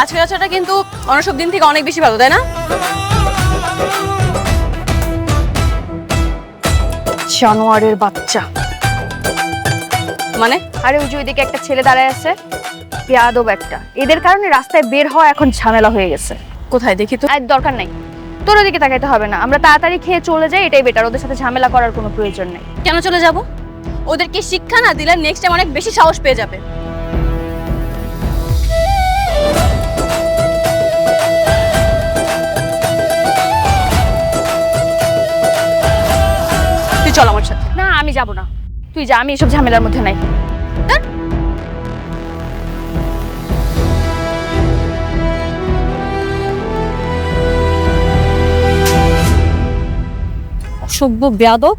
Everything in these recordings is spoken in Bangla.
আজকের আচারটা কিন্তু অন্য সব দিন থেকে অনেক বেশি ভালো, তাই না? জানোয়ারের বাচ্চা। মানে আরে ওই যে ওইদিকে একটা ছেলে দাঁড়ায় আছে, বেয়াদব একটা। এদের কারণে রাস্তায় বের হওয়া এখন ঝামেলা হয়ে গেছে। কোথায় দেখি তো? আর দরকার নাই, তোর ওদিকে তাকাইতে হবে না। আমরা তাড়াতাড়ি খেয়ে চলে যাই, এটাই বেটার। ওদের সাথে ঝামেলা করার কোনো প্রয়োজন নেই। কেন চলে যাব? ওদেরকে শিক্ষা না দিলে নেক্সট টাইম অনেক বেশি সাহস পেয়ে যাবে। তুই চল আমার সাথে। না আমি যাব না, তুই যা, আমি এসব ঝামেলার মধ্যে নাই। অসভ্য বেয়াদব।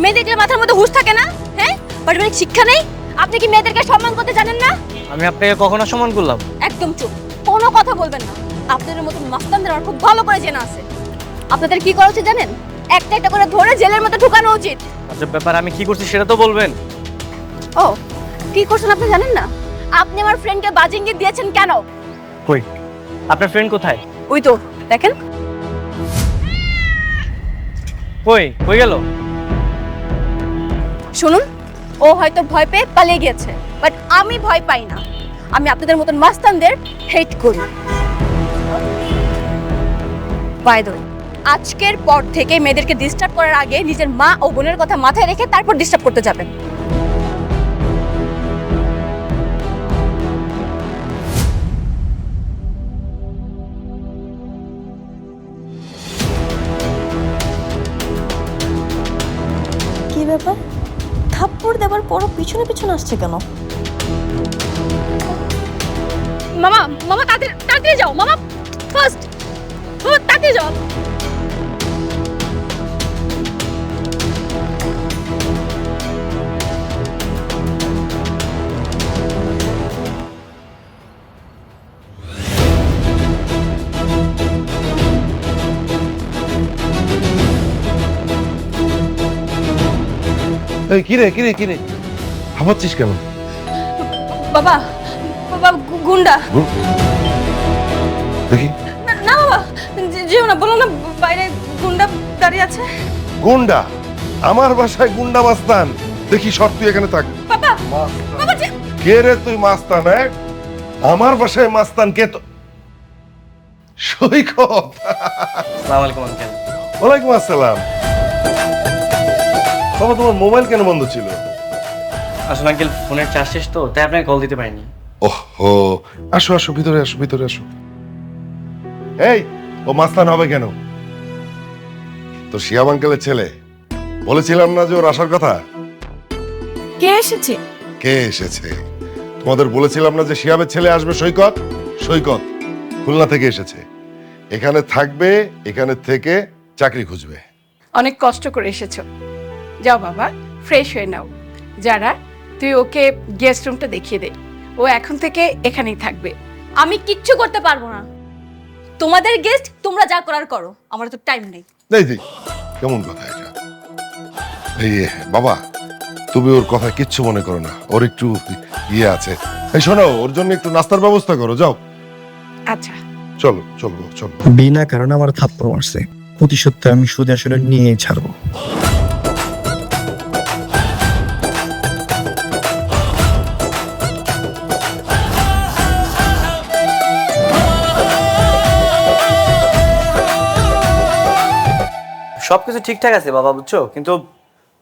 মেয়েদের মাথার মধ্যে হুঁশ থাকে না? হ্যাঁ, পারিবারিক শিক্ষা নেই। আপনি কি মেয়েদেরকে সম্মান করতে জানেন না? আমি আপনাকে কখনো সম্মান করলাম? একদম চুপ, কোনো কথা বলবেন না। আপনাদের মতো মাস্তানদের আমার খুব ভালো করে জানা আছে। আপনাদের কি করা উচিত জানেন? একটা একটা করে ধরে জেলের মধ্যে ঢুকানো উচিত। আচ্ছা, ব্যাপার আমি কি করছি সেটা তো বলবেন। ও, কি করছেন আপনি জানেন না? আপনি আমার ফ্রেন্ডকে বাজে ইঙ্গিত দিয়েছেন কেন? কই আপনার ফ্রেন্ড কোথায়? ওই তো দেখেন। কই কই গেল? শুনুন, ও হয়তো ভয় পেয়ে পালিয়ে গিয়েছে, বাট আমি ভয় পাই না। আমি আপনাদের মতন মাস্তানদের হেট করি। বাই দ্য ওয়ে, আজকের পর থেকে মেয়েদেরকে ডিস্টার্ব করার আগে নিজের মা ও বোনের কথা মাথায় রেখে তারপর ডিস্টার্ব করতে যাবেন। কি ব্যাপার? থাপ্পড় দেবার পরও পিছনে পিছনে আসছে কেন? মামা, মামা তাড়াতাড়ি যাও মামা, ফার্স্ট। মামা তাড়াতাড়ি যাও। এই কিরে কিরে কিরে হাঁপাচ্ছিস কেন? বাবা, বাবা গুন্ডা। দেখি। না না বাবা, যেও না, বলো না বাইরে গুন্ডা দাঁড়িয়ে আছে। গুন্ডা? আমার বাসায় গুন্ডা মাস্তান? দেখি সর, তুই এখানে থাক। বাবা, বাবা যে কে রে তুই মাস্তান? আমার বাসায় মাস্তান কে? তো সৈকত। আসসালামু আলাইকুম আঙ্কেল। ওয়ালাইকুম আসসালাম। বাবা তোমার মোবাইল কেন বন্ধ ছিল? আসলে আঙ্কেল ফোনের চার্জ শেষ তো, তাই আপনাকে কল দিতে পারিনি। ওহো, আসো আসো, ভিতরে আসো, ভিতরে আসো। এই, ও মাস্তান হবে কেন? তো শিয়াব আঙ্কেলের ছেলে। বলেছিলাম না যে ওর আসার কথা? কে এসেছে? কে এসেছে? তোমাদের বলেছিলাম না যে শিয়াবের ছেলে আসবে? সৈকত। সৈকত খুলনা থেকে এসেছে, এখানে থাকবে, এখানে থেকে চাকরি খুঁজবে। অনেক কষ্ট করে এসেছো, যাও বাবা ফ্রেশ হয়ে নাও। যারা, তুই ওকে গেস্ট রুমটা দেখিয়ে দে, ও এখন থেকে এখানেই থাকবে। আমি কিচ্ছু করতে পারবো না। তোমাদের গেস্ট, তোমরা যা করার করো, আমার তো টাইম নেই। এই যে কেমন কথা এটা? এই বাবা, তুমি ওর কথা কিচ্ছু মনে করো না, ওর একটু ইয়ে আছে। এই শোনো, ওর জন্য একটু নাস্তার ব্যবস্থা করো, যাও। আচ্ছা, চলো চলো চলো। বিনা কারণে আমার থাপ্পড় মারছে, প্রতিশোধটা আমি সুদে আসলে নিয়ে ছাড়বো। সবকিছু ঠিকঠাক আছে বাবা, বুঝছো, কিন্তু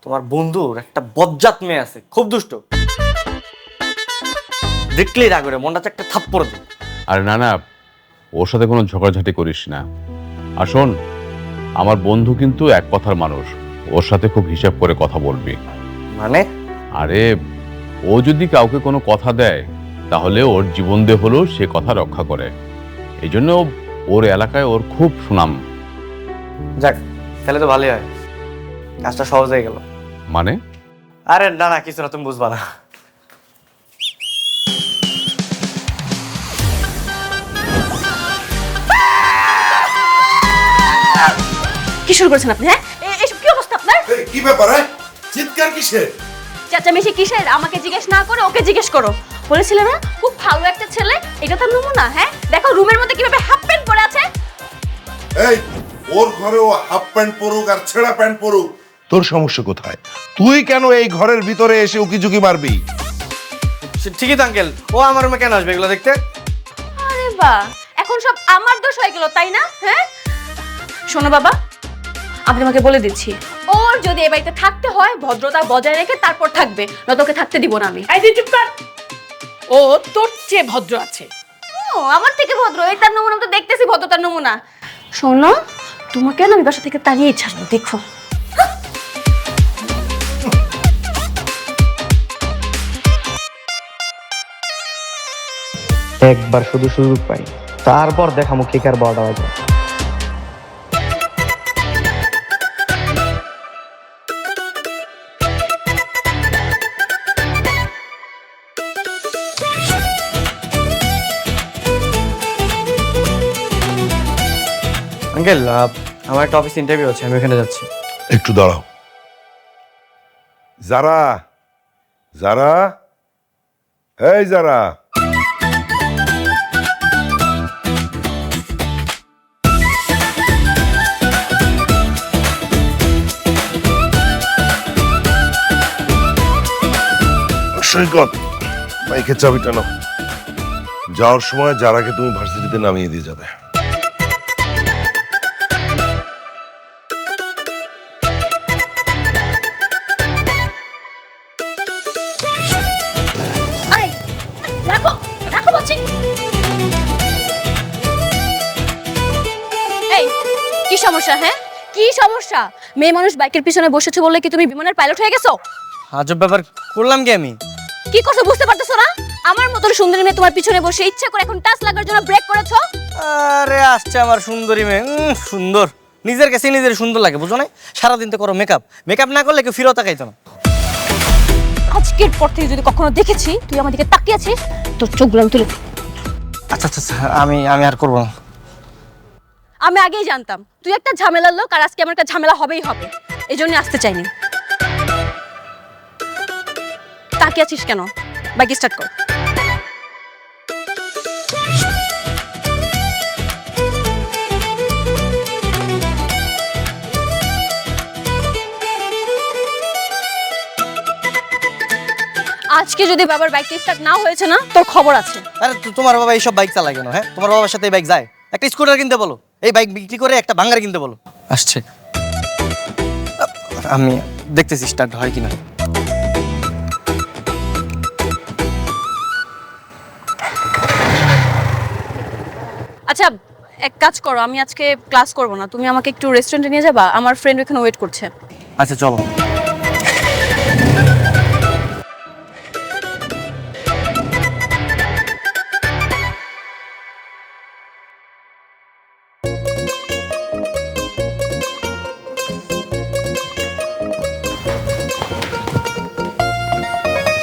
তোমার বন্ধুর একটা বজ্জাত মেয়ে আছে, খুব দুষ্ট। দেখলেই রাগ করে, মনটা একটা থাপ্পড় দিই। আরে না না, ওর সাথে কোনো ঝগড়াঝাটি করিস না। আর শোন, আমার বন্ধু কিন্তু এক কথার মানুষ, ওর সাথে খুব হিসাব করে কথা বলবি। মানে? আরে ও যদি কাউকে কোনো কথা দেয়, তাহলে ওর জীবন দিয়ে হলেও সে কথা রক্ষা করে। এই জন্য ওর এলাকায় ওর খুব সুনাম। যাক, তাহলে তো ভালোই হয়, কাজটা সহজ হয়ে গেল। মানে? আরে না না, কিছু না, তুমি বুঝবা না। কি শুরু করেছেন আপনি? হ্যাঁ, এসব কি অবস্থা আপনার? কি ব্যাপার? চিৎকার কিসের? চেঁচামেচি কিসের? আমাকে জিজ্ঞেস না করে ওকে জিজ্ঞেস করো। ও বলেছিলে না খুব ভালো একটা ছেলে, এটা তো নমুনা। হ্যাঁ দেখো রুমের মধ্যে কিভাবে হাফ প্যান্ট পরে আছে। এই ওর ঘরে ও হাফ প্যান্ট পরুক আর ছেঁড়া প্যান্ট পরুক, তোর সমস্যা কোথায়? তুই কেন এই ঘরের ভিতরে এসে উকিঝুঁকি মারবি? ঠিকই তো আঙ্কেল, ও আমার রুমে কেন আসবে এগুলো দেখতে? আরে বাহ, এখন সব আমার দোষ হয়ে গেল তাই না? হ্যাঁ শোনো বাবা, আমি তোমাকে বলে দিচ্ছি, ওর যদি এই বাড়িতে থাকতে হয় ভদ্রতা বজায় রেখে তারপর থাকবে, না তোকে থাকতে দিব না আমি। এই যে চুপ কর। ও তোর চেয়ে ভদ্র আছে। ও আমার থেকে ভদ্র, এই তার নমুনা তো দেখতেছি ভদ্রতার নমুনা। শোনো তোমাকে না আমি বাসা থেকে তাড়িয়ে ছাড়বো, দেখো। একবার শুধু সুযোগ পাই, তারপর দেখামো কে কার বড় বাজে। আঙ্কেল আমার একটা অফিস ইন্টারভিউ আছে, আমি ওখানে যাচ্ছি। একটু দাঁড়াও। যারা যারা এই যারা, সৈকত বাইকের চাবিটা নাও। যাওয়ার সময় যারাকে তুমি ভার্সিটিতে নামিয়ে দিয়ে যাবে। রাখো রাখো বলছি। এই কি সমস্যা? হ্যাঁ কি সমস্যা? মেয়ে মানুষ বাইকের পিছনে বসেছো বলে কি তুমি বিমানের পাইলট হয়ে গেছো? আজব ব্যাপার করলাম কি আমি? কি করছো বুঝতে পারতেছো না? আমার মতন সুন্দরী মেয়ে তোমার পিছনে বসে ইচ্ছা করে এখন টাচ লাগার জন্য ব্রেক করেছো। আরে আসছে আমার সুন্দরী মেয়ে, সুন্দর, নিজের কাছে নিজের সুন্দর লাগে, বুঝো না? সারাদিন তো করো মেকআপ, মেকআপ না করলে কেউ ফিরত তাকাইতো না। আজকের পর থেকে যদি কখনো দেখেছি তুই আমার দিকে তাকিয়ে আছিস, তোর চোখগুলো আমি তুলে। আচ্ছা আচ্ছা আচ্ছা, আমি আর করবো না। আমি আগেই জানতাম তুই একটা ঝামেলার লোক, আর আজকে আমার একটা ঝামেলা হবেই হবে, এই জন্য আসতে চাইনি। তাকিয়ে আছিস কেন? বাইক স্টার্ট কর। আজকে যদি বাবার বাইকটা স্টার্ট না হয়েছে না, তোর খবর আছে। আরে তোমার বাবা এইসব বাইক চালায় কেন? হ্যাঁ তোমার বাবার সাথে এই বাইক যায়? একটা স্কুটার কিনতে বলো, এই বাইক বিক্রি করে একটা ভাঙ্গার কিনতে বলো। আসছে, আমি দেখতেছি স্টার্ট হয় কিনা। আচ্ছা এক কাজ করো, আমি আজকে ক্লাস করব না, তুমি আমাকে একটু রেস্টুরেন্টে নিয়ে যাবা, আমার ফ্রেন্ড ওখানে ওয়েট করছে। আচ্ছা চলো।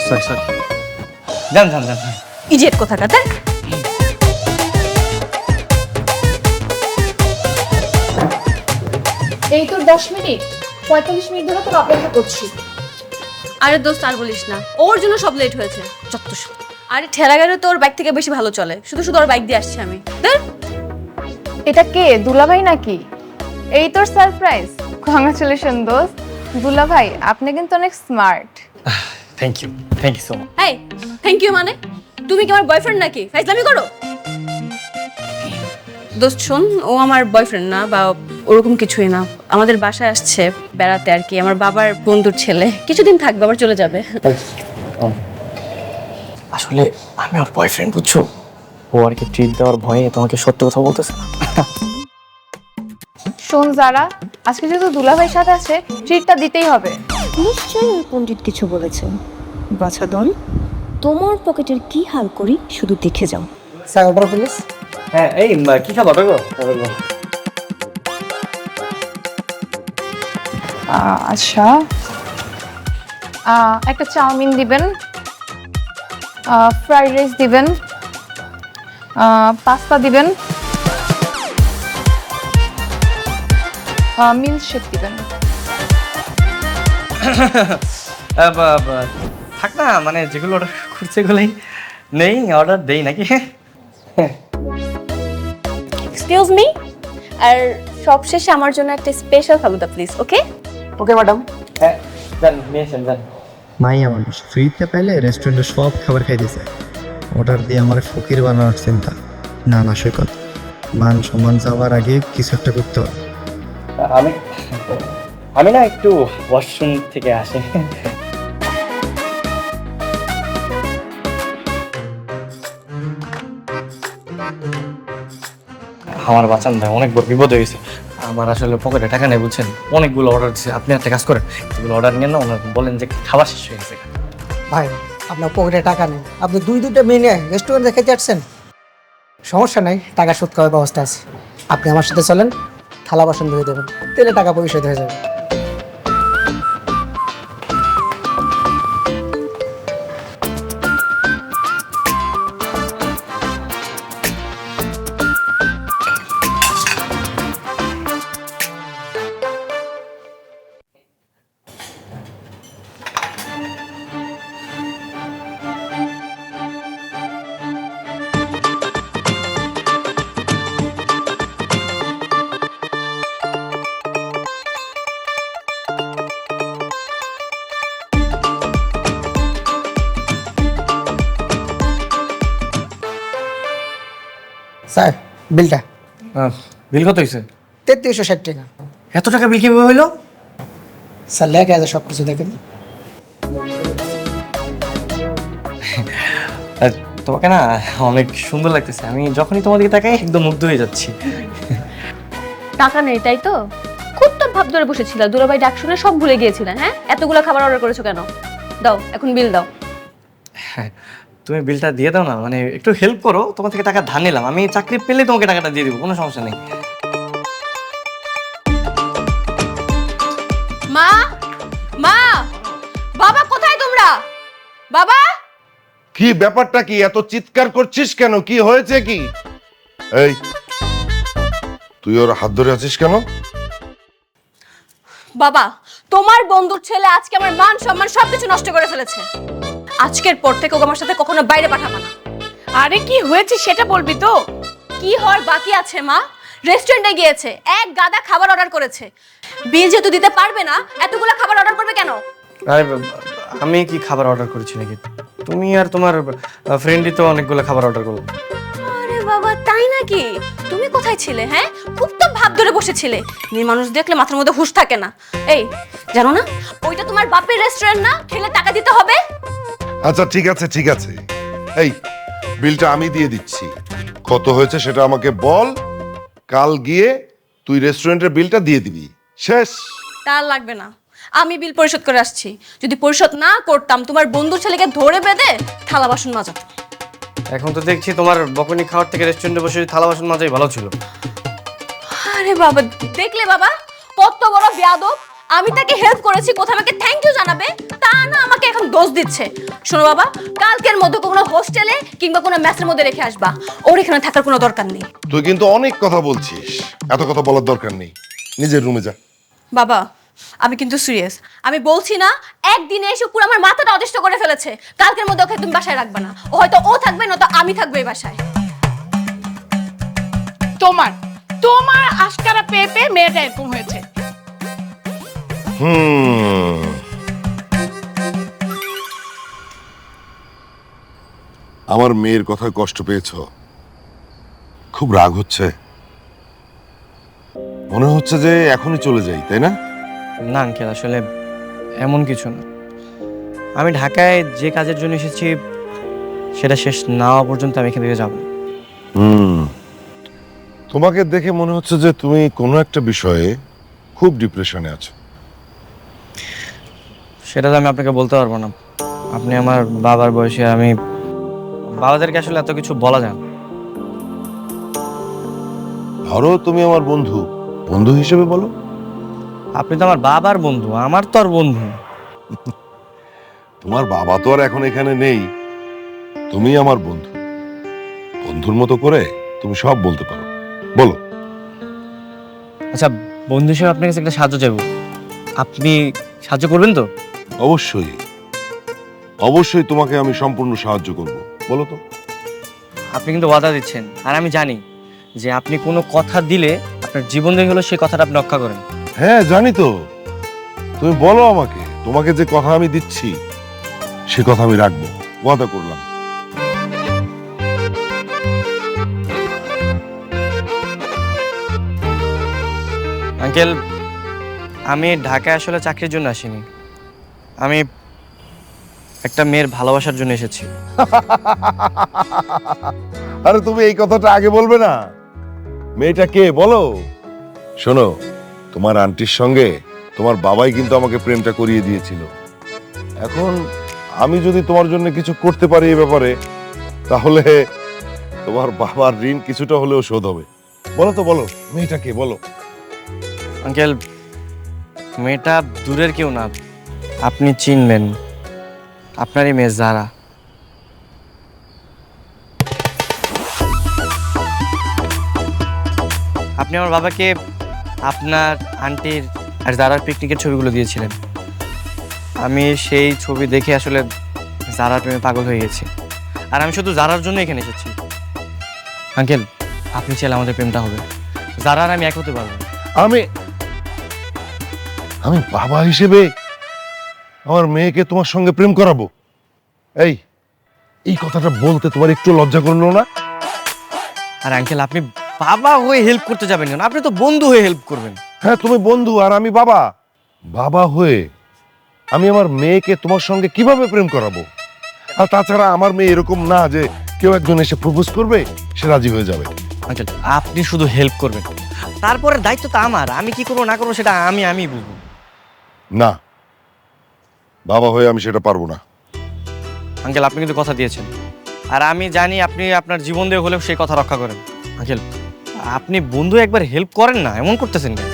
সরি সরি, যান যান যান। ইডিয়েট কোথাকার। দেখ এই তোর 10 মিনিট 45 মিনিট ধরে তোর অপেক্ষা করছি। আরে দোস্ত আর বলিস না, ওর জন্য সব লেট হয়েছে, যত সব। আরে ঠেলা গাড়ি তো ওর বাইক থেকে বেশি ভালো চলে, শুধু শুধু ওর বাইক দিয়ে আসছি আমি। দেখ এটা কে, দুলাভাই নাকি? এই তোর সারপ্রাইজ। কংগ্রাচুলেশন দোস্ত। দুলাভাই আপনি কিন্তু অনেক smart. Thank you so much. এই থ্যাংক ইউ মানে? তুমি কি আমার বয়ফ্রেন্ড নাকি? ফাইজলামি করো। দোস্ত শোন, ও আমার বয়ফ্রেন্ড না বা ওরকম কিছুই না, আমাদের বাসায় আসছে বেড়াতে আর কি, আমার বাবার বন্ধুর ছেলে, কিছুদিন থাকবে আবার চলে যাবে। আসলে আমি ওর বয়ফ্রেন্ড, বুঝছো? ও আর কি ট্রিট দেওয়ার ভয়ে তোমাকে সত্য কথা বলতেছে না। শোন যারা, আজকে যেহেতু দুলাভাইয়ের সাথে আছে, ট্রিটটা দিতেই হবে। নিশ্চয়ই ওই পণ্ডিত কিছু বলেছেন। বাছাদন, তোমার পকেটের কি হাল করি শুধু দেখে যাও। Sir order please. হ্যাঁ এই কি খাবার গো? আচ্ছা একটা চাউমিন দিবেন, ফ্রাইড রাইস দিবেন, পাস্তা দিবেন, মিল্কশেক দিবেন। থাক না, মানে যেগুলো অর্ডার করছে এগুলোই নেই, অর্ডার দেই নাকি? এক্সকিউজ মি, আর সবশেষে আমার জন্য একটা special falooda please, okay? Okay madam. হ্যাঁ যান, নিয়ে আসেন যান। মাইয়া মানুষ ফ্রিতে পাইলে রেস্টুরেন্টে সব খাবার খাইতেছে, অর্ডার দিয়ে আমার ফকির বানানোর চিন্তা। না না সৈকত, মান সম্মান যাওয়ার আগে কিছু একটা করতে হবে। আমি না একটু ওয়াশরুম থেকে আসি। আমার বাঁচান ভাই, অনেক বড় বিপদ হয়ে গেছে। আমার আসলে পকেটে টাকা নেই বুঝছেন, অনেকগুলো অর্ডার দিচ্ছে। আপনি একটা কাজ করেন, এগুলো অর্ডার নিয়ে না ওনার বলেন যে খাবার শেষ হয়ে গেছে। ভাই আপনার পকেটে টাকা নেই, আপনি দুইটা মেয়ে রেস্টুরেন্টে খেতে যাচ্ছেন, সমস্যা নাই, টাকা শোধ করার ব্যবস্থা আছে। আপনি আমার সাথে চলেন, থালা বাসন ধুয়ে দেবেন, তেলে টাকা পরিশোধ হয়ে যাবে। স্যার বিলটা। বিল কত হয়েছে? 3360 টাকা। এত টাকা বিল কিভাবে হইলো? স্যার লেখা আছে সব কিছু, দেখেন। তোমাকে না অনেক সুন্দর লাগতেছে, আমি যখনই তোমার দিকে তাকাই একদম মুগ্ধ হয়ে যাচ্ছি। টাকা নেই তাই তো? খুব তো ভাব ধরে বসেছিল, দুলাভাই ডাক শুনে সব ভুলে গিয়েছিলেন। হ্যাঁ, এতগুলো খাবার অর্ডার করেছো কেন? দাও এখন বিল দাও। তুমি বিলটা দিয়ে দাও না, মানে একটু হেল্প করো, তোমার থেকে টাকা ধার নিলাম, আমি চাকরি পেলে তোমাকে টাকাটা দিয়ে দিব, কোনো সমস্যা নেই। মা, মা, বাবা কোথায় তোমরা? বাবা, কি ব্যাপারটা কি? এত চিৎকার করছিস কেন? কি হয়েছে কি? এই তুই ওর হাত ধরে আছিস কেন? বাবা, তোমার বন্ধুর ছেলে আজকে আমার মান সম্মান সবকিছু নষ্ট করে ফেলেছে। আজকের পর থেকে ওকে আমার সাথে কখনো বাইরে পাঠাবা না। আরে কি হয়েছে সেটা বলবি তো? কি হওয়ার বাকি আছে মা? রেস্টুরেন্টে গিয়েছে, এক গাদা খাবার অর্ডার করেছে। বিল যেহেতু দিতে পারবে না, এতগুলো খাবার অর্ডার করবে কেন? আরে আমি কি খাবার অর্ডার করেছি নাকি? তুমি আর তোমার ফ্রেন্ডই তো অনেকগুলো খাবার অর্ডার করলো। আরে বাবা, তাই নাকি? তুমি কোথায় ছিলে? হ্যাঁ, খুব তো ভাব ধরে বসেছিলে। মেয়ে মানুষ দেখলে মাথার মধ্যে হুঁশ থাকে না। এই জানো না, ওইটা তোমার বাপের রেস্টুরেন্ট না, খেলে টাকা দিতে হবে। আচ্ছা ঠিক আছে ঠিক আছে, এই বিলটা আমি দিয়ে দিচ্ছি। কত হয়েছে সেটা আমাকে বল, কাল গিয়ে তুই রেস্টুরেন্টের বিলটা দিয়ে দিবি, শেষ। তার লাগবে না, আমি বিল পরিশোধ করে আসছি। যদি পরিশোধ না করতাম, তোমার বন্ধুর ছেলেকে ধরে বেঁধে থালা বাসন মাজাতো। এখন তো দেখছি তোমার বকুনি খাওয়ার থেকে রেস্টুরেন্টে বসে থালা বাসন মাজাই ভালো ছিল। আরে বাবা, দেখলে বাবা কত বড় বেয়াদব। আমি তাকে হেল্প করেছি, কোথাও আমাকে থ্যাংক ইউ জানাবে, তা না আমাকে এখন দোষ দিচ্ছে। শোনো বাবা, কালকের মধ্যে কোনো হোস্টেলে কিংবা কোনো মেসের মধ্যে রেখে আসবা, ওর এখানে থাকার কোনো দরকার নেই। তুই কিন্তু অনেক কথা বলছিস, এত কথা বলার দরকার নেই, নিজের রুমে যা। বাবা, আমি কিন্তু সিরিয়াস, আমি বলছি না একদিনে এসে পুরো আমার মাথাটা অতিষ্ঠ করে ফেলেছে। কালকের মধ্যে ওকে তুমি বাসায় রাখবে না, ও হয়তো ও থাকবে না তো আমি থাকবো এই বাসায়। তোমার আশকারা পেয়ে পেয়ে মেয়েটা এরকম হয়েছে। আমার মেয়ের কথায় কষ্ট পেয়েছ? খুব রাগ হচ্ছে? মনে হচ্ছে যে এখনই চলে যাই, তাই না? না আঙ্কেল, আসলে এমন কিছু না। আমি ঢাকায় যে কাজের জন্য এসেছি সেটা শেষ না হওয়া পর্যন্ত আমি এখান থেকে যাব না। তোমাকে দেখে মনে হচ্ছে যে তুমি কোনো একটা বিষয়ে খুব ডিপ্রেশনে আছো। সেটা তো আমি আপনাকে বলতে পারবো না, আপনি আমার বাবার বয়সে, আমি বাবাদেরকে আসলে এত কিছু বলা যায় না। ধরো তুমি আমার বন্ধু, বন্ধু হিসেবে বলো। আপনি তো আমার বাবার বন্ধু, আমার তো আর বন্ধু। তোমার বাবা তো আর এখন এখানে নেই, তুমি আমার বন্ধু, বন্ধুর মতো করে তুমি সব বলতে পারো, বলো। আচ্ছা, বন্ধু হিসেবে আপনার কাছে একটা সাহায্য চাইবো, আপনি সাহায্য করবেন তো? অবশ্যই অবশ্যই তোমাকে আমি সম্পূর্ণ সাহায্য করব। বলো তো। আপনি কিন্তু ওয়াদা দিচ্ছেন, আর আমি জানি যে আপনি কোনো কথা দিলে আপনার জীবন দিয়ে হলো সেই কথাটা আপনি রক্ষা করেন। হ্যাঁ জানি তো, তুমি বলো আমাকে, তোমাকে যে কথা আমি দিচ্ছি সে কথা আমি রাখবো, ওয়াদা করলাম। আঙ্কেল, আমি ঢাকায় আসলে চাকরির জন্য আসিনি, আমি একটা মেয়ের ভালোবাসার জন্য এসেছি। আরে তুমি এই কথাটা আগে বলবে না? মেয়েটা কে বলো? শোনো, তোমার আন্টির সঙ্গে তোমার বাবাই কিন্তু আমাকে প্রেমটা করিয়ে দিয়েছিল। এখন আমি যদি তোমার জন্য কিছু করতে পারি এই ব্যাপারে, তাহলে তোমার বাবার ঋণ কিছুটা হলেও শোধ হবে। বলো তো, বলো মেয়েটা কে বলো। আঙ্কেল, মেয়েটা দূরের কেউ না, আপনি চিনবেন, আপনারই মেয়ে যারা। আপনি আমার বাবাকে আপনার আন্টির আর যারার পিকনিকের ছবিগুলো দিয়েছিলেন, আমি সেই ছবি দেখে আসলে যারার প্রেমে পাগল হয়ে গেছি, আর আমি শুধু যারার জন্য এখানে এসেছি। আঙ্কেল, আপনি চাইলে আমাদের প্রেমটা হবে, যারার আমি এক হতে পারবো। আমি আমি বাবা হিসেবে আমার মেয়েকে তোমার সঙ্গে প্রেম করাবো? এই এই কথাটা বলতে তোমার একটু লজ্জা করলো না? আর আঙ্কেল, আপনি বাবা হয়ে হেল্প করতে যাবেন কেন? আপনি তো বন্ধু হয়ে হেল্প করবেন। হ্যাঁ, তুমি বন্ধু আর আমি বাবা। বাবা হয়ে আমি আমার মেয়েকে তোমার সঙ্গে কিভাবে প্রেম করাবো? আর তাছাড়া আমার মেয়ে এরকম না যে কেউ একজন এসে প্রপোজ করবে সে রাজি হয়ে যাবে। আঙ্কেল, আপনি শুধু হেল্প করবেন, তারপরে দায়িত্ব তো আমার, আমি কি করবো না করবো সেটা আমি বুঝবো। না, বাবা হয়ে আমি সেটা পারবো না। আঙ্কেল, আপনি কিন্তু কথা দিয়েছেন, আর আমি জানি আপনি আপনার জীবন দিয়ে হলেও সেই কথা রক্ষা করেন। আঙ্কেল, আপনি বন্ধু একবার হেল্প করেন না, এমন করতেছেন কেন?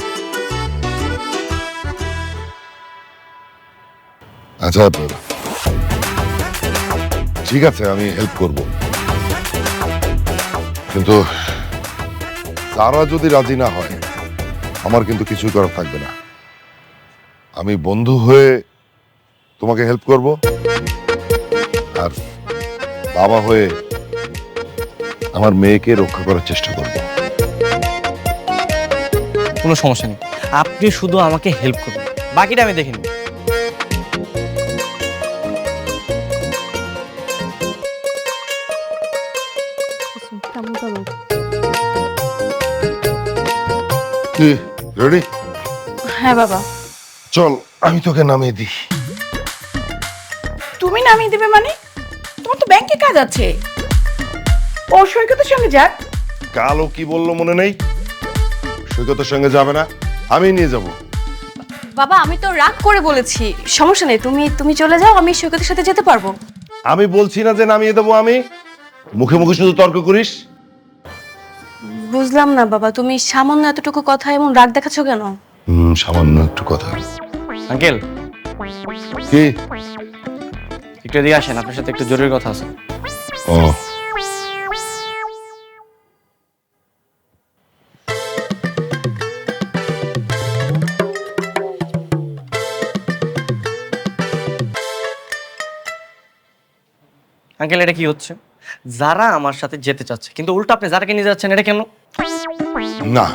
আচ্ছা ঠিক আছে, আমি হেল্প করব, কিন্তু তারা যদি রাজি না হয় আমার কিন্তু কিছুই করার থাকবে না। আমি বন্ধু হয়ে তোমাকে হেল্প করব, আর বাবা হয়ে আমার মেয়েকে রক্ষা করার চেষ্টা করব। কোনো সমস্যা নেই, আপনি শুধু আমাকে হেল্প করবেন, বাকিটা আমি দেখে নিব। রেডি? হ্যাঁ বাবা। চল আমি তোকে নামিয়ে দিই। তুমি নামিয়ে দেবে মানে? তোমার তো ব্যাংকে কাজ আছে। ও সৈকতের সঙ্গে যাক। কালো কি বললো মনে নেই? সৈকতের সঙ্গে যাবে না, আমি নিয়ে যাব। বাবা, আমি তো রাগ করে বলেছি, সমস্যা নেই, তুমি চলে যাও, আমি সৈকতের সাথে যেতে পারবো। আমি বলছি না যে নামিয়ে দেবো, আমি মুখে মুখে শুধু তর্ক করিস। বুঝলাম না বাবা, তুমি সামান্য এতটুকু কথা এমন রাগ দেখাচ্ছ কেন? সামান্য একটু কথা। আঙ্কেল, কি? একটু এদিকে আসেন, আপনার সাথে একটু জরুরি কথা আছে। ও, আঙ্কেল, এটা কি হচ্ছে? যারা আমার সাথে যেতে চাচ্ছে, কিন্তু উল্টো আপনি যারাকে নিয়ে যাচ্ছেন, এটা কেন? না,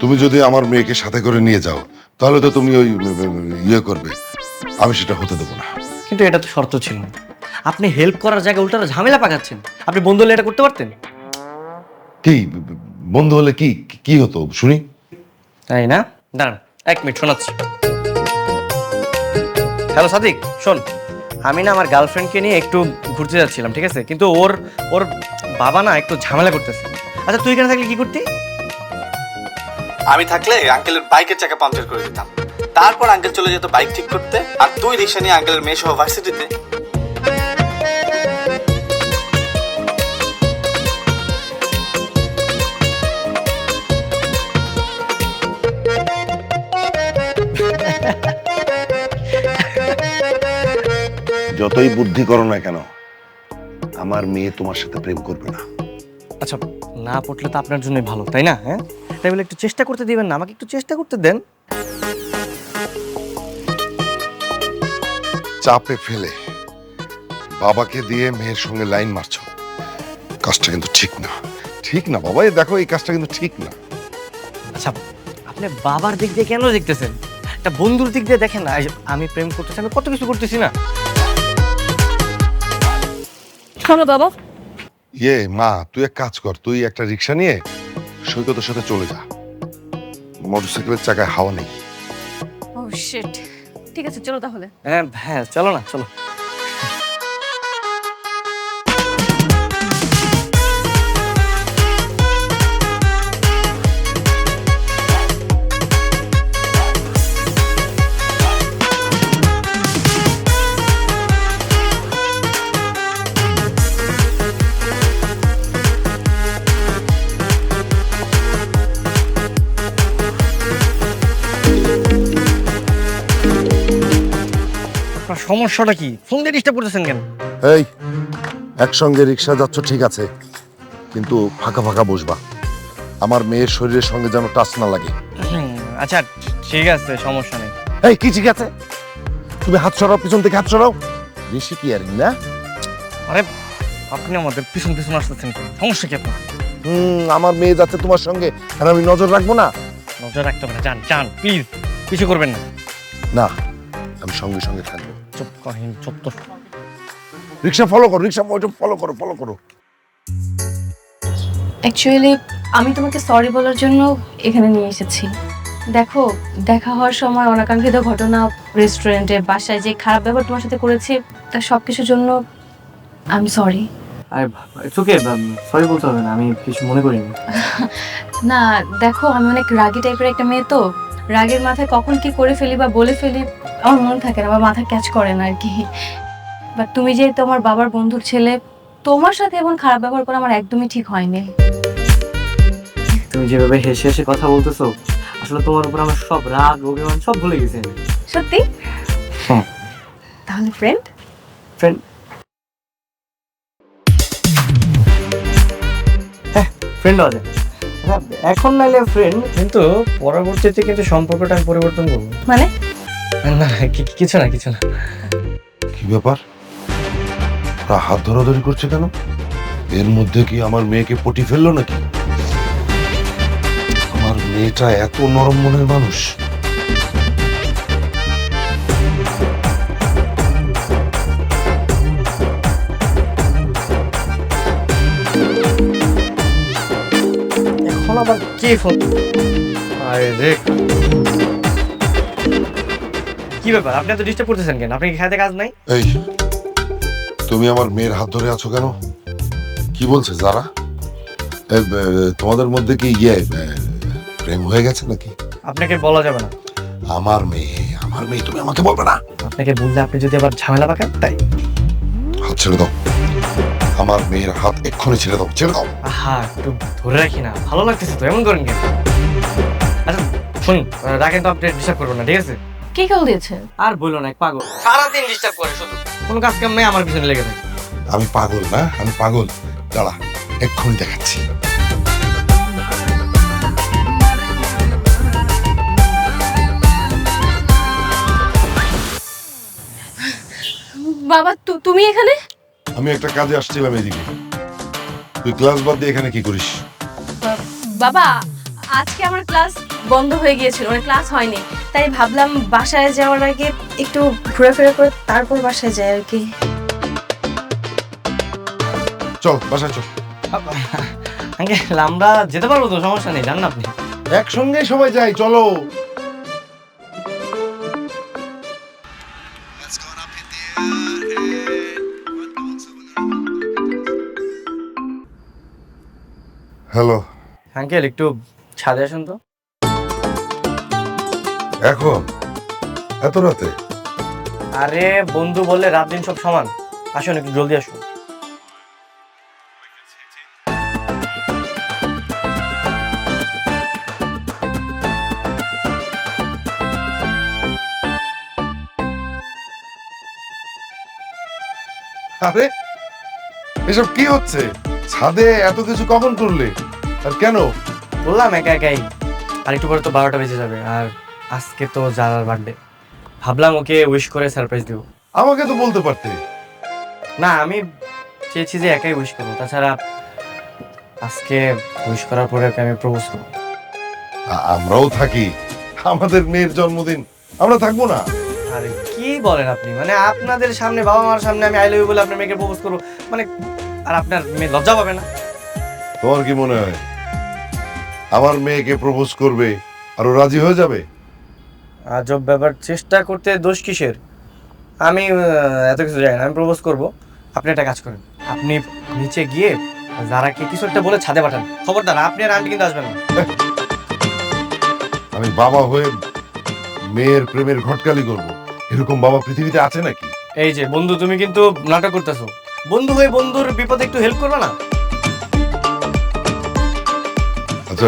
তুমি যদি আমার মেয়েকে সাথে করে নিয়ে যাও তাহলে তো তুমি ওই ইয়ে করবে, আমি সেটা হতে দেবো না। কিন্তু এটা তো শর্ত ছিল না, আপনি হেল্প করার জায়গায় উল্টো ঝামেলা পাকাচ্ছেন। আপনি বন্ধু হলে এটা করতে পারতেন। কি বন্ধু হলে কি কি হতো শুনি? তাই না? দাঁড়ান, 1 মিনিট শোনাচ্ছি। হ্যালো সাদিক, শোন, আমি না আমার গার্লফ্রেন্ডকে নিয়ে একটু ঘুরতে যাচ্ছিলাম, ঠিক আছে, কিন্তু ওর বাবা না একটু ঝামেলা করতেছে। আচ্ছা, তুই এখানে থাকলে কি করতি? আমি থাকলে আঙ্কেলের বাইকের চাকা পাংচার করে দিতাম, তারপর আঙ্কেল চলে যেত বাইক ঠিক করতে, আর তুই রিক্সা নিয়ে আঙ্কেলের মেয়ে সহ ভার্সিটিতে। যতই বুদ্ধি করো না কেন, আমার মেয়ে তোমার সাথে প্রেম করবে না। আচ্ছা, না পড়লে তো আপনার জন্যই ভালো, তাই না? হ্যাঁ, তাই বলে একটু চেষ্টা করতে দিবেন না? আমাকে একটু চেষ্টা করতে দেন। চাপে ফেলে বাবাকে দিয়ে মেয়ের সঙ্গে লাইন মারছো, কাজটা কিন্তু ঠিক না। ঠিক না বাবা, এই দেখো এই কাজটা কিন্তু ঠিক না। আচ্ছা, আপনি বাবার দিক দিয়ে কেন দেখতেছেন? একটা বন্ধুর দিক দিয়ে দেখেন না। এই যে আমি প্রেম করতেছি, আমি কত কিছু করতেছি না। শোনো বাবা, মা তুই এক কাজ কর, তুই একটা রিক্সা নিয়ে সৈকতের সাথে চলে যা। মোটরসাইকেলের চাকায় হাওয়া নেই। ও শিট, ঠিক আছে চলো তাহলে। হ্যাঁ হ্যাঁ, চলো না, চলো। সমস্যাটা কি? ফোন দিয়ে ডিস্টার্ব করতেছেন কেন? এই একসঙ্গে রিক্সা যাচ্ছ ঠিক আছে, কিন্তু ফাঁকা ফাঁকা বসবা। আমার মেয়ের শরীরের সঙ্গে যেন টাচ না লাগে। আচ্ছা ঠিক আছে, সমস্যা নেই। এই কি ঠিক আছে? তুমি হাত সরাও, পিছন থেকে হাত সরাও। বেশি কি আর না? আরে আপনি আমাদের পিছন পিছন আসতেছেন কেন? সমস্যা কি আপনার? আমার মেয়ে যাচ্ছে তোমার সঙ্গে, আর আমি নজর রাখবো না? নজর রাখতে হবে না, যান যান প্লিজ, কিছু করবেন না। না, আমি সঙ্গে সঙ্গে থাকবো। চুপ করেন, চুপ। রিক্সা ফলো করো, রিক্সা ফলো করো। অ্যাকচুয়ালি আমি তোমাকে সরি বলার জন্য এখানে নিয়ে এসেছি। দেখো, দেখা হওয়ার সময় অনাকাঙ্ক্ষিত ঘটনা, রেস্টুরেন্টে, বাসায় যে খারাপ ব্যবহার তোমার সাথে করেছি, তার সব কিছুর জন্য আমি সরি। আরে ওকে, সরি বলতে হবে না, আমি কিছু মনে করিনি। না দেখো, আমি অনেক রাগী টাইপের একটা মেয়ে, তো রাগের মাথায় কখন কি করে ফেলি বা বলে ফেলি আমার মনে থাকে না, আমার মাথা ক্যাচ করে না আর কি। বাট তুমি যে তোমার বাবার বন্ধুর ছেলে, তোমার সাথে এমন খারাপ ব্যবহার করা আমার একদমই ঠিক হয়নি। তুমি যেভাবে হেসে হেসে কথা বলতেছো, আসলে তোমার উপর আমার সব রাগ অভিমান সব ভুলে গেছে। সত্যি? হ্যাঁ। তাহলে ফ্রেন্ড? হ্যাঁ, ফ্রেন্ড আছে এখন, নাইলে ফ্রেন্ড, কিন্তু পরবর্তীতে কিন্তু সম্পর্কটা আমি পরিবর্তন করবো। মানে? না কিছু না। কি ব্যাপার, ওরা হাত ধরাধরি করছে কেন? এর মধ্যে কি আমার মেয়েকে পটি ফেললো নাকি? আমার মেয়েটা এত নরম মনের মানুষ? এখন আবার কি ফোন? আরে রে, কি ব্যাপার, আপনি এত ডিস্টার্ব করতেছেন কেন? আপনি কি খাইতে কাজ নাই? এই তুমি আমার মেয়ের হাত ধরে আছো কেন? কি বলছে যারা? তোমাদের মধ্যে কি প্রেম হয়ে গেছে নাকি? আপনাকে বলা যাবে না। আমার মেয়ে তুমি আমাকে বলবে না? আপনাকে বললে আপনি যদি আবার ঝামেলা পাকান, তাই। হাত ছেড়ে দাও, আমার মেয়ের হাত এক্ষুনি ছেড়ে দাও। আহা, একটু ধরে রাখি না, ভালো লাগতেছে তো, এমন করেন কেন? আচ্ছা শুনুন, রাখেন তো, আপনি ডিস্টার্ব করবেন না, ঠিক আছে? কে কল দিয়েছে? আর বললো না, পাগল সারাদিন ডিস্টার্ব করে, শুধু কোনো কাজ কাম নেই, আমার পিছনে লেগে থাকে। আমি পাগল না, আমি পাগল। দাঁড়া, এক্ষুনি দেখাচ্ছি। বাবা তুমি এখানে? আমি একটা কাজে আসছিলাম এদিকে। তুই ক্লাস বাদ দিয়ে এখানে কি করিস? বাবা, আজকে আমার ক্লাস বন্ধ হয়ে গিয়েছিল, মানে ক্লাস হয়নি, তাই ভাবলাম বাসায় যাওয়ার আগে একটু ঘুরে করে তারপর বাসায় যাই আর কি। চল বাসায় চল। আমরা যেতে পারবো তো, সমস্যা নেই, জান না আপনি। একসঙ্গে সবাই যাই, চলো। হ্যালো আঙ্কেল, একটু ছাদে আসুন তো। এখন এত রাতে? আরে বন্ধু বললে রাত দিন সব সমান, আসুন একটু জলদি আসুন। আরে এসব কি হচ্ছে? ছাদে এত কিছু কখন করলে, আর কেন? বললাম একাই, আর একটু পরে তো 12টা বেজে যাবে, আর আজকে তো জারার বার্থডে, ভাবলাম ওকে উইশ করে সারপ্রাইজ দেব। আমাকে তো বলতে পারতে। না, আমি চেয়েছি যে একাই উইশ করবো। তাছাড়া আজকে উইশ করার পরে ওকে আমি প্রপোজ করবো। আমরাও থাকি, আমাদের মেয়ের জন্মদিন, আমরা থাকবো না? আরে কি বলেন আপনি, মানে আপনাদের সামনে, বাবা মার সামনে আমি আই লাভ ইউ বলে আপনার মেয়েকে প্রপোজ করবো, মানে আর আপনার মেয়ে লজ্জা পাবে না? তোমার কি মনে হয় আমার মেয়েকে প্রপোজ করবে আর ও রাজি হয়ে যাবে? আজব ব্যাপার, চেষ্টা করতে দোষ কিসের? আমি এত কিছু জানি না, আমি প্রপোজ করবো। আপনি একটা কাজ করেন, আপনি নিচে গিয়ে যারাকে কিছু একটা বলে ছাদে পাঠান। খবরদার আপনি আর আন্টি কিন্তু আসবেন না। আমি বাবা হয়ে মেয়ের প্রেমের ঘটকালি করব, এরকম বাবা পৃথিবীতে আছে নাকি? এই যে বন্ধু, তুমি কিন্তু নাটক করতেছো। বন্ধু হয়ে বন্ধুর বিপদে একটু হেল্প করবে না? আচ্ছা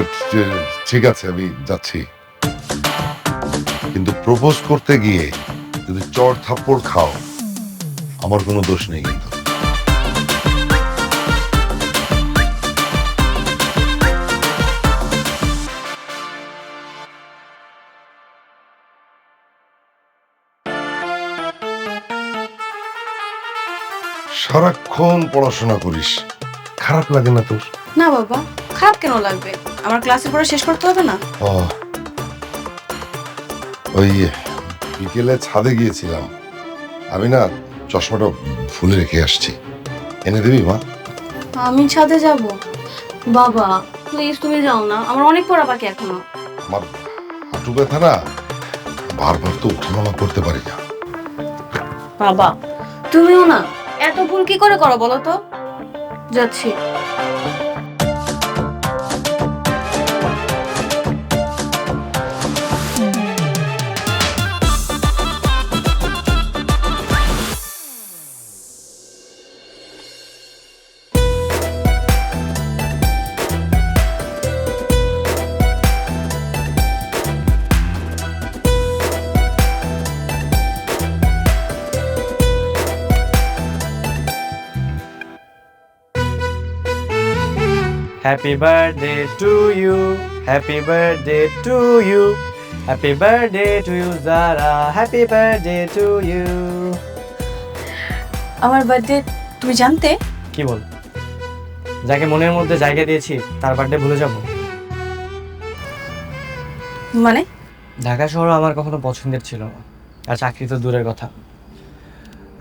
ঠিক আছে, আমি যাচ্ছি, কিন্তু প্রপোজ করতে গিয়ে যদি চড় থাপ্পড় খাও, আমার কোনো দোষ নেই কিন্তু। সারাক্ষণ পড়াশোনা করিস, খারাপ লাগে না তোর? না বাবা, খারাপ কেন লাগবে? আমার ক্লাসে পড়া শেষ করতে হবে না? ওই বিকেলে ছাদে গিয়েছিলাম, আমি না চশমাটা ভুলে রেখে আসছি, এনে দিবি মা? আমি ছাদে যাব? বাবা প্লিজ তুমি যাও না, আমার অনেক পড়া বাকি এখনো। আমার হাঁটু ব্যথা না, বারবার তো ওঠানামা করতে পারি না। বাবা তুমিও না, এত ভুল কি করে করো বলো তো? যাচ্ছি। Happy birthday to you, happy birthday to you, happy birthday to you Zara, happy birthday to you. আমার বার্থডে তুমি জানতে? কি বল, যাকে মনের মধ্যে জায়গা দিয়েছি তার বার্থডে ভুলে যাব? মানে? ঢাকা শহর আমার কখনো পছন্দের ছিল না, আর চাকরি তো দূরের কথা।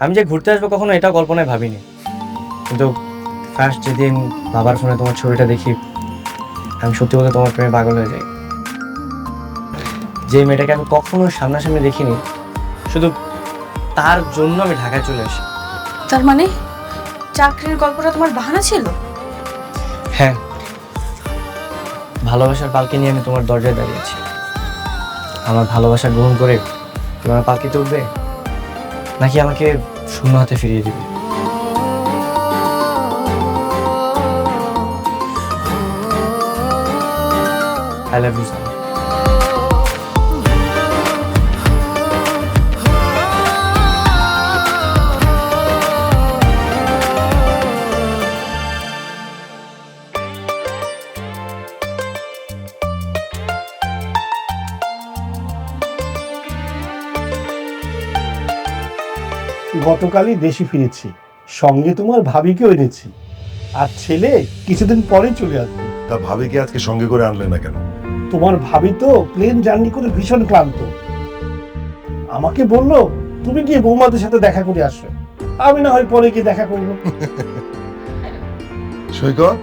আমি যে ঘুরতে আসবো কখনো এটাও কল্পনায় ভাবিনি, কিন্তু ফার্স্ট যেদিন বাবার ফোনে তোমার ছবিটা দেখি, আমি সত্যি বলতে তোমার প্রেমে পাগল হয়ে যাই। যে মেয়েটাকে আমি কখনো সামনাসামনি দেখিনি, শুধু তার জন্য আমি ঢাকায় চলে আসি। তার মানে চাকরির গল্পটা তোমার বাহানা ছিল? হ্যাঁ, ভালোবাসার পালকি নিয়ে আমি তোমার দরজায় দাঁড়িয়েছি। আমার ভালোবাসা গ্রহণ করে তোমার পালকিতে উঠবে, নাকি আমাকে শূন্য হাতে ফিরিয়ে দিবে? I love you, Sam. গতকালই দেশে ফিরেছি, সঙ্গে তোমার ভাবিকেও এনেছি, আর ছেলে কিছুদিন পরে চলে আসবে। তা ভাবিকে আজকে সঙ্গে করে আনলে না কেন? তোমার ভাবি তো প্লেন জার্নি করে ভীষণ ক্লান্ত, আমাকে বললো তুমি গিয়ে বৌমাদের সাথে দেখা করে আসো, আমি না হয় পরে গিয়ে দেখা করবো। সৈকত,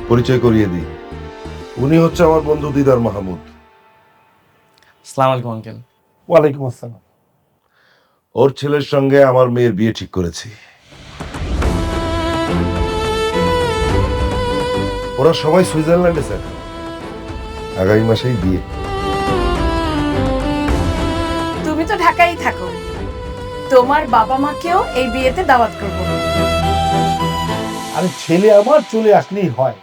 পরিচয় করিয়ে দিই, উনি হচ্ছে আমার বন্ধু দিদার মাহমুদ। আসসালামু আলাইকুম আঙ্কেল। ওয়ালাইকুম আসসালাম। ওর ছেলের সঙ্গে আমার মেয়ের বিয়ে ঠিক করেছি। ওরা সবাই সুইজারল্যান্ডে সেটেল, আগামী মাসেই বিয়ে। তুমি তো ঢাকায় থাকো, তোমার বাবা মাকেও এই বিয়েতে দাওয়াত করবো। আরে ছেলে আমার চলে আসলেই হয়,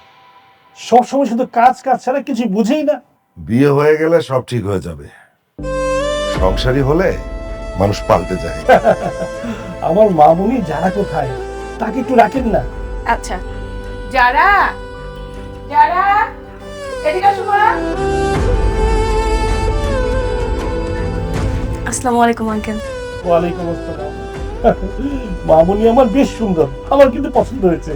সবসময় শুধু কাজ কাজ ছাড়া কিছু বুঝেই না। বিয়ে হয়ে গেলে সব ঠিক হয়ে যাবে, সংসারী হলে মানুষ পাল্টে যায়। আমার মামুনি যারা কোথায়, তাকে একটু রাখেন না। আচ্ছা, যারা যারা এদিকে আসো মা। আসসালামু আলাইকুম আঙ্কেল। ওয়ালাইকুম আসসালাম। মামুনি আমার বেশ সুন্দর, আমার কিন্তু পছন্দ হয়েছে।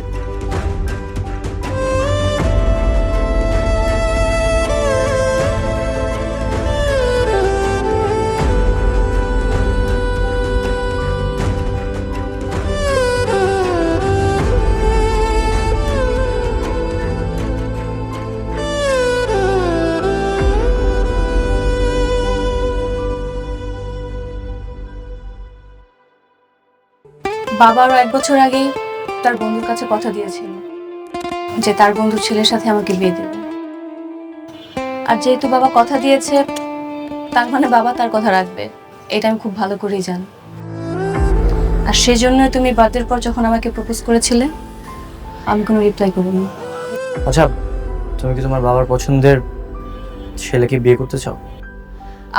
বাবা আরো 1 বছর আগেই তার বন্ধুর কাছে কথা দিয়েছিল যে তার বন্ধুর ছেলের সাথে আমাকে বিয়ে দেবে। আর যেহেতু বাবা কথা দিয়েছে, তার মানে বাবা তার কথা রাখবে, এটা আমি খুব ভালো করেই জানি। আর সেজন্য তুমি বার্থডের পর যখন আমাকে প্রপোজ করেছিলে, আমি কোনো রিপ্লাই করিনি। আচ্ছা, তুমি কি তোমার বাবার পছন্দের ছেলেকে বিয়ে করতে চাও?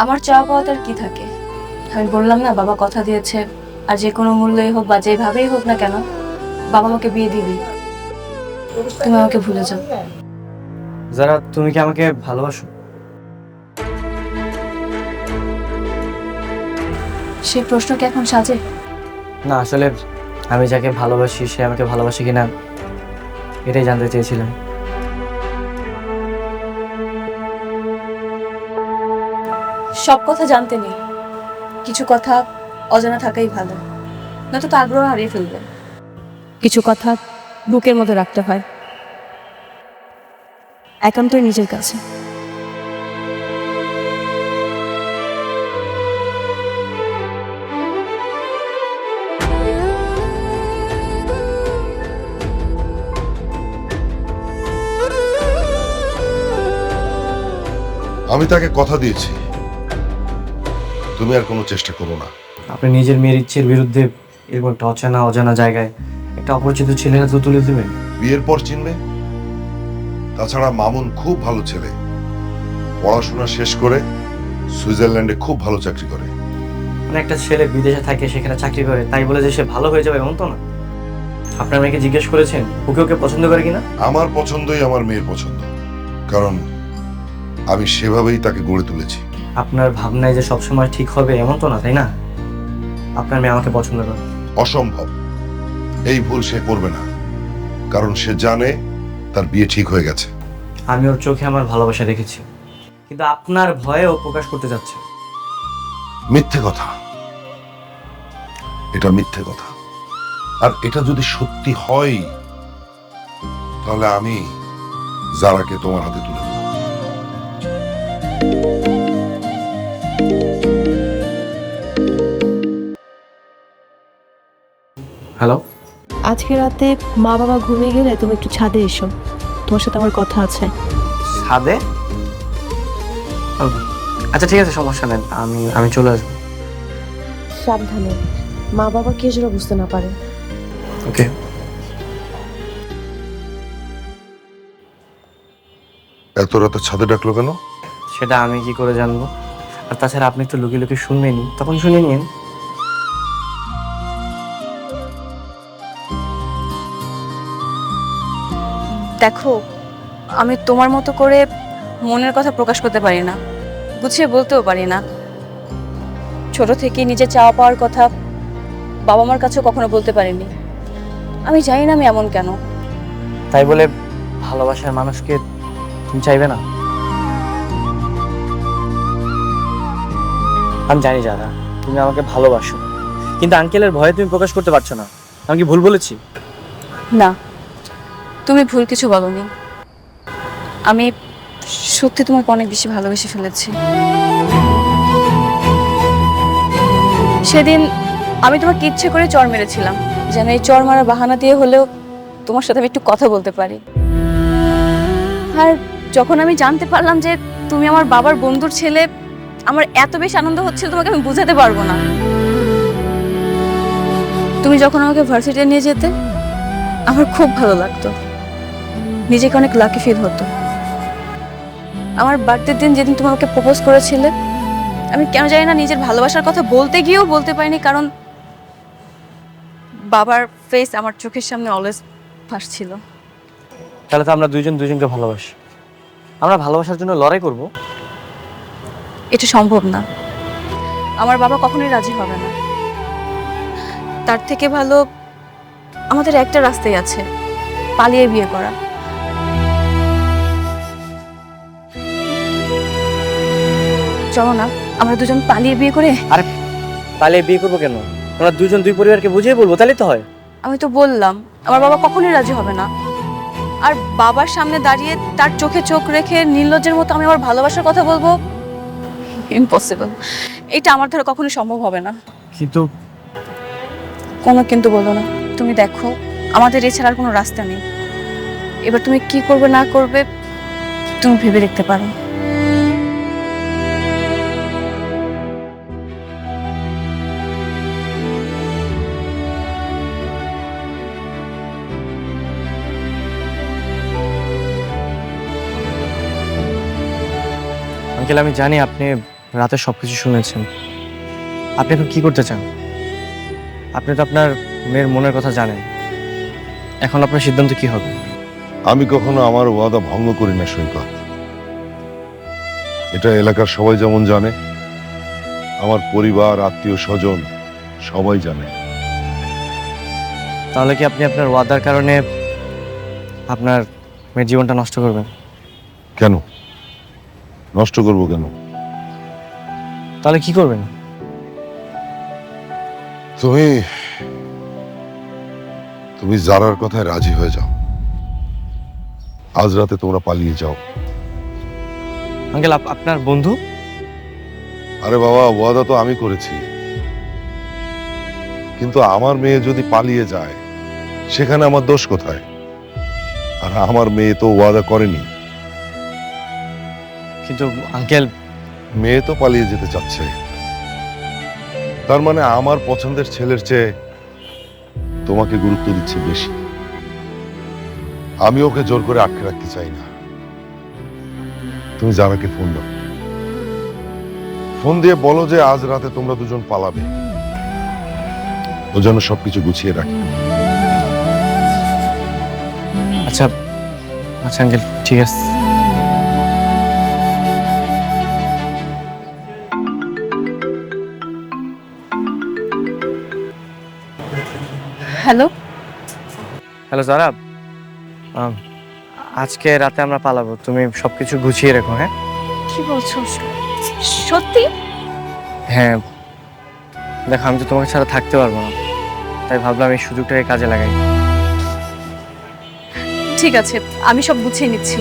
আমার চাওয়া পাওয়াটার কি থাকে? আমি বললাম না, বাবা কথা দিয়েছে, আর যে কোনো মূল্যই হোক বা যেভাবেই হোক না কেন, বাবা আমাকে বিয়ে দিবি। তুমি আমাকে ভুলে যাও। যারা, তুমি কি আমাকে ভালোবাসো? সেই প্রশ্ন কি এখন সাজে? না, আসলে আমি যাকে ভালোবাসি সে আমাকে ভালোবাসে কিনা এটাই জানতে চেয়েছিলাম। সব কথা জানতে নেই, কিছু কথা অজানা থাকাই ভালো, নয়তো তো আগ্রহ হারিয়ে ফেলবে। কিছু কথা বুকের মধ্যে রাখতে হয়, একান্তই নিজের কাছে। আমি তাকে কথা দিয়েছি, তুমি আর কোনো চেষ্টা করো না। আপনি নিজের মেয়ের ইচ্ছের বিরুদ্ধে এরকম একটা অজানা জায়গায় একটা অপরিচিত ছেলের হাতে তুলে দেবেন? বিয়ের পর চিনবে। তাছাড়া মামুন খুব ভালো ছেলে, পড়াশোনা শেষ করে সুইজারল্যান্ডে খুব ভালো চাকরি করে। মানে একটা ছেলে বিদেশে থাকে, সেখানে চাকরি করে, তাই বলে যে সে ভালো হয়ে যাবে এমন তো না। আপনার মেয়েকে জিজ্ঞেস করেছেন ওকে ওকে পছন্দ করে কিনা? আমার পছন্দই আমার মেয়ের পছন্দ, কারণ আমি সেভাবেই তাকে গড়ে তুলেছি। আপনার ভাবনায় যে সবসময় ঠিক হবে এমন তো না, তাই না? আপনার মেয়ে আমাকে পছন্দ করে। অসম্ভব, এই ভুল সে করবে না, কারণ সে জানে তার বিয়ে ঠিক হয়ে গেছে। আমি ওর চোখে আমার ভালোবাসা দেখেছি, কিন্তু আপনার ভয়ে ও প্রকাশ করতে যাচ্ছে। মিথ্যে কথা, এটা মিথ্যে কথা। আর এটা যদি সত্যি হয়, তাহলে আমি যারাকে তোমার হাতে তুলে দেব। হ্যালো, আজকে রাতে মা বাবা ঘুমিয়ে গেলে তুমি একটু ছাদে এসো, তোমার সাথে আমার কথা আছে। ছাদে? আচ্ছা ঠিক আছে, সমস্যা নেই, আমি চলে আসবো। সাবধানে, মা বাবা কে যেন বুঝতে না পারে। ওকে। এত রাতে ছাদে ডাকলো কেন? সেটা আমি কি করে জানবো? আর তাছাড়া আপনি তো লুকিয়ে লুকিয়ে শুনবেনই, তখন শুনে নিন। দেখো, আমি তোমার মতো করে মনের কথা প্রকাশ করতে পারি না, গুছিয়ে বলতেও পারি না। ছোট থেকে নিজের চাওয়া পাওয়ার কথা বাবা মার কাছেও কখনো বলতে পারিনি। আমি জানি না আমি এমন কেন। তাই বলে ভালোবাসার মানুষকে তুমি চাইবে না? আমি জানি যারা, তুমি আমাকে ভালোবাসো, কিন্তু আঙ্কেলের ভয়ে তুমি প্রকাশ করতে পারছো না। আমি কি ভুল বলেছি? না, তুমি ভুল কিছু বলোনি। আমি সত্যি তোমাকে অনেক বেশি ভালোবেসে ফেলেছি। সেদিন আমি তোমাকে ইচ্ছে করে চড় মেরেছিলাম, যেন এই চড় মারার বাহানা দিয়ে হলেও তোমার সাথে আমি একটু কথা বলতে পারি। আর যখন আমি জানতে পারলাম যে তুমি আমার বাবার বন্ধুর ছেলে, আমার এত বেশি আনন্দ হচ্ছিল তোমাকে আমি বোঝাতে পারবো না। তুমি যখন আমাকে ভার্সিটিতে নিয়ে যেতে, আমার খুব ভালো লাগতো, নিজেকে অনেক লাকি ফিল হতো। আমার বার্থডের দিন যেদিন তুমি আমাকে প্রপোজ করেছিলে, আমি কেন জানি না নিজের ভালোবাসার কথা বলতে গিয়েও বলতে পারিনি, কারণ বাবার ফেস আমার চোখের সামনে অলওয়েজ ভাসছিল। তাহলে তো আমরা দুজনকে ভালোবাসি, আমরা ভালোবাসার জন্য লড়াই করব। এটা সম্ভব না, আমার বাবা কখনোই রাজি হবে না। তার থেকে ভালো আমাদের একটা রাস্তাই আছে, পালিয়ে বিয়ে করা। চলো না আমরা দুজন পালিয়ে বিয়ে করে। আরে পালিয়ে বিয়ে করবো কেন? আমরা দুজন দুই পরিবারকে বুঝিয়ে বলবো, তাহলেই তো হয়। আমি তো বললাম আমার বাবা কখনোই রাজি হবে না। আর বাবার সামনে দাঁড়িয়ে তার চোখে চোখ রেখে নির্লজ্জের মতো আমি আমার ভালোবাসার কথা বলবো, ইম্পসিবল। এটা আমার দ্বারা কখনোই সম্ভব হবে না। কিন্তু কোনো কিন্তু বলো না। তুমি দেখো আমাদের এছাড়া আর কোনো রাস্তা নেই। এবার তুমি কি করবে না করবে তুমি ভেবে দেখতে পারো। আঙ্কেল, আমি জানি আপনি রাতে সবকিছু শুনেছেন। আপনি এখন কি করতে চান? আপনি তো আপনার মেয়ের মনের কথা জানেন। এখন আপনার সিদ্ধান্ত কি হবে? আমি কখনো আমার ওয়াদা ভঙ্গ করি না সৈকত। এটা এলাকার সবাই যেমন জানে, আমার পরিবার, আত্মীয় স্বজন সবাই জানে। তাহলে কি আপনি আপনার ওয়াদার কারণে আপনার মেয়ের জীবনটা নষ্ট করবেন? কেন নষ্ট করব কেন? তাহলে কি করবেন? তুমি জারার কথায় রাজি হয়ে যাও। আজ রাতে তোমরা পালিয়ে যাও। আঙ্কেল, আপনার বন্ধু? আরে বাবা, ওয়াদা তো আমি করেছি, কিন্তু আমার মেয়ে যদি পালিয়ে যায় সেখানে আমার দোষ কোথায়? আর আমার মেয়ে তো ওয়াদা করেনি। কিন্তু আঙ্কেল, মেয়ে তো পালিয়ে যেতে চাচ্ছে, তার মানে আমার পছন্দের ছেলের চেয়ে তোমাকে গুরুত্ব দিচ্ছে বেশি। আমি ওকে জোর করে আটকে রাখতে চাই না। তুমি জারাকে ফোন দাও, ফোন দিয়ে বলো যে আজ রাতে তোমরা দুজন পালাবে, ও যেন সবকিছু গুছিয়ে রাখে। আচ্ছা আচ্ছা আঙ্কেল, ঠিক আছে। হ্যালো হ্যালো জারা, আজকে রাতে আমরা পালাবো। তুমি সবকিছু গুছিয়ে রেখো। হ্যাঁ? কি বলছো? সত্যি? হ্যাঁ, দেখো আমি তো তোমাকে ছাড়া থাকতে পারবো না, তাই ভাবলাম এই সুযোগটাকে কাজে লাগাই। ঠিক আছে, আমি সব গুছিয়ে নিচ্ছি।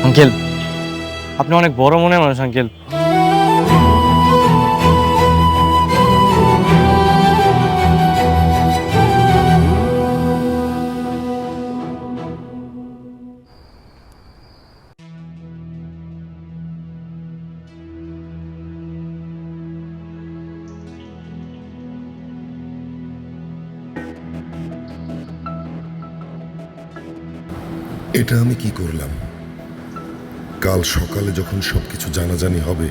আঙ্কেল, আপনি অনেক বড় মনের মানুষ আঙ্কেল। এটা আমি কি করলাম? কাল সকালে যখন সবকিছু জানাজানি হবে,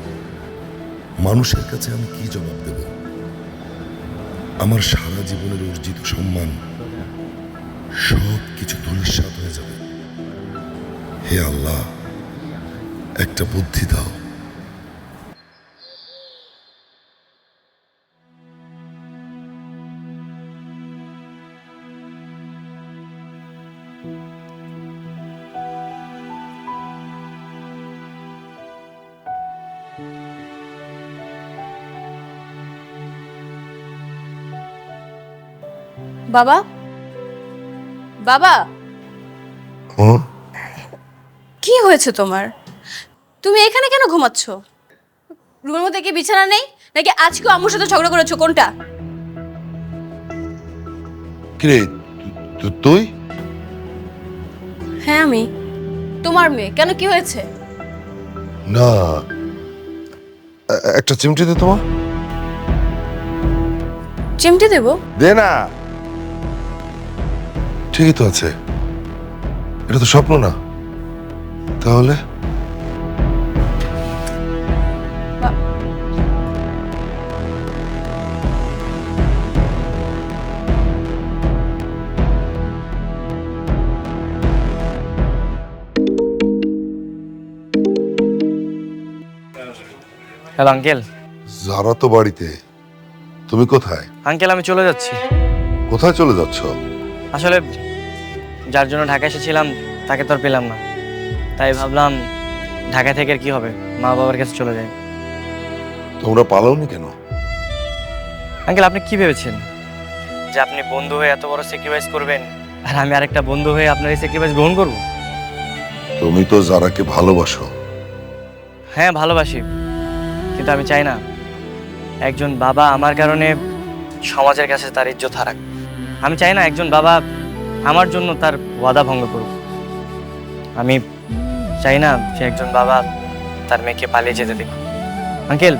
মানুষের কাছে আমি কি জবাব দেব? আমার সারা জীবনের অর্জিত সম্মান সব কিছু ধূলিসাৎ হয়ে যাবে। হে আল্লাহ, একটা বুদ্ধি দাও। বাবা, বাবা, কি হয়েছে তোমার? তুমি এখানে কেন ঘুমাচ্ছ? রুমের মধ্যে কি বিছানা নেই নাকি আজকেও আম্মুর সাথে ঝগড়া করেছো? কোনটা? কিরে তুই? হ্যাঁ আমি তোমার মেয়ে। কেন, কি হয়েছে? না, একটা চিমটি দে তোমার। চিমটি দেবো? দে না। ঠিকই তো আছে, এটা তো স্বপ্ন না। তাহলে হ্যালো আঙ্কেল, যারা তো বাড়িতে, তুমি কোথায়? আঙ্কেল আমি চলে যাচ্ছি। কোথায় চলে যাচ্ছ? আসলে যার জন্য ঢাকা এসেছিলাম তাকে তো আর পেলাম না, তাই ভাবলাম ঢাকা থেকে আর কি হবে, মা বাবার কাছে চলে যাই। তোমরা পালাওনি কেন? আঙ্কেল আপনি কি ভেবেছেন যে আপনি বন্ধু হয়ে এত বড় স্যাক্রিফাইস করবেন আর আমি আরেকটা বন্ধু হয়ে আপনার এই স্যাক্রিফাইস গ্রহণ করব? তুমি তো যারাকে ভালোবাসো। হ্যাঁ ভালোবাসি, কিন্তু আমি চাই না একজন বাবা আমার কারণে সমাজের কাছে তার ইজ্জত হারাক। আমি চাই না একজন বাবা আমার জন্য তার ওয়াদা ভঙ্গ করুক। আমি চাই না যে একজন বাবা তার মেয়েকে পালিয়ে যেতে দেখুক। আঙ্কেল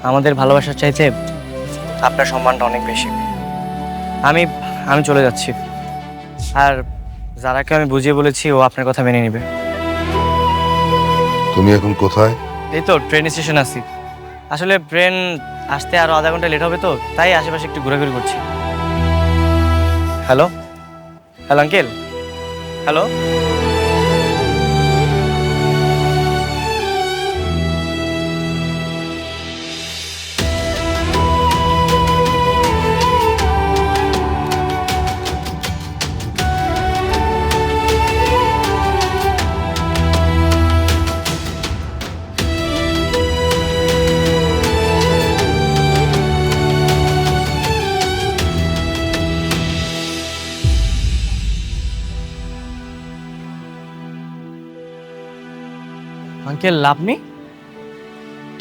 আমাদের ভালোবাসার চাইতে আপনার সম্মানটা অনেক বেশি। আমি চলে যাচ্ছি, আর যারাকে আমি বুঝিয়ে বলেছি ও আপনার কথা মেনে নেবে। তুমি এখন কোথায়? এই তো ট্রেন স্টেশন আছি। আসলে ট্রেন আসতে আরো আধা ঘন্টা লেট হবে, তো তাই আশেপাশে একটু ঘোরাঘুরি করছি। Hello hello uncle, hello. Uncle আপনি?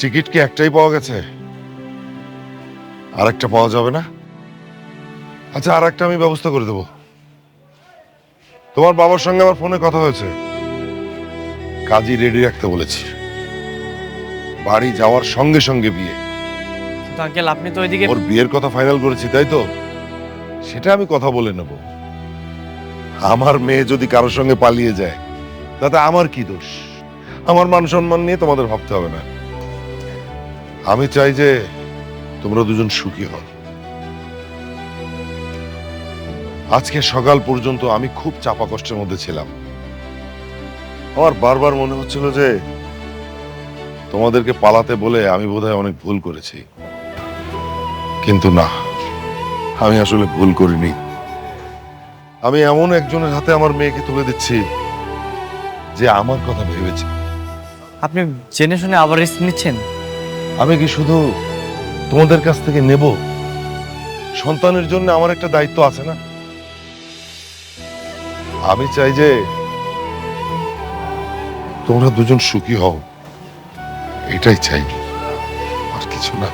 টিকিট কি একটাই পাওয়া গেছে? আরেকটা পাওয়া যাবে না? আচ্ছা আরেকটা আমি ব্যবস্থা করে দেবো। তোমার বাবার সঙ্গে আমার ফোনে কথা হয়েছে, কাজই রেডি রাখতে বলেছি। বাড়ি যাওয়ার সঙ্গে সঙ্গে বিয়ে। কিন্তু আঙ্কেল আপনি তো ওইদিকে। ওর বিয়ের কথা ফাইনাল করেছি, তাই তো? সেটা আমি কথা বলে নেব। আমার মেয়ে যদি কারোর সঙ্গে পালিয়ে যায় তাতে আমার কি দোষ? আমার মান সম্মান নিয়ে তোমাদের ভাবতে হবে না। আমি চাই যে তোমরা দুজন সুখী হও। আজকে সকাল পর্যন্ত আমি খুব চাপা কষ্টের মধ্যে ছিলাম। আমার বারবার মনে হচ্ছিল যে তোমাদেরকে পালাতে বলে আমি বোধহয় অনেক ভুল করেছি, কিন্তু না, আমি আসলে ভুল করিনি। আমি এমন একজনের হাতে আমার মেয়েকে তুলে দিচ্ছি যে আমার কথা ভেবেছে। আপনি জেনে শুনে আবার রিস্ক নিচ্ছেন? আমি কি শুধু তোমাদের কাছ থেকে নেব? সন্তানের জন্য আমার একটা দায়িত্ব আছে না? আমি চাই যে তোমরা দুজন সুখী হও, এটাই চাই, আর কিছু না।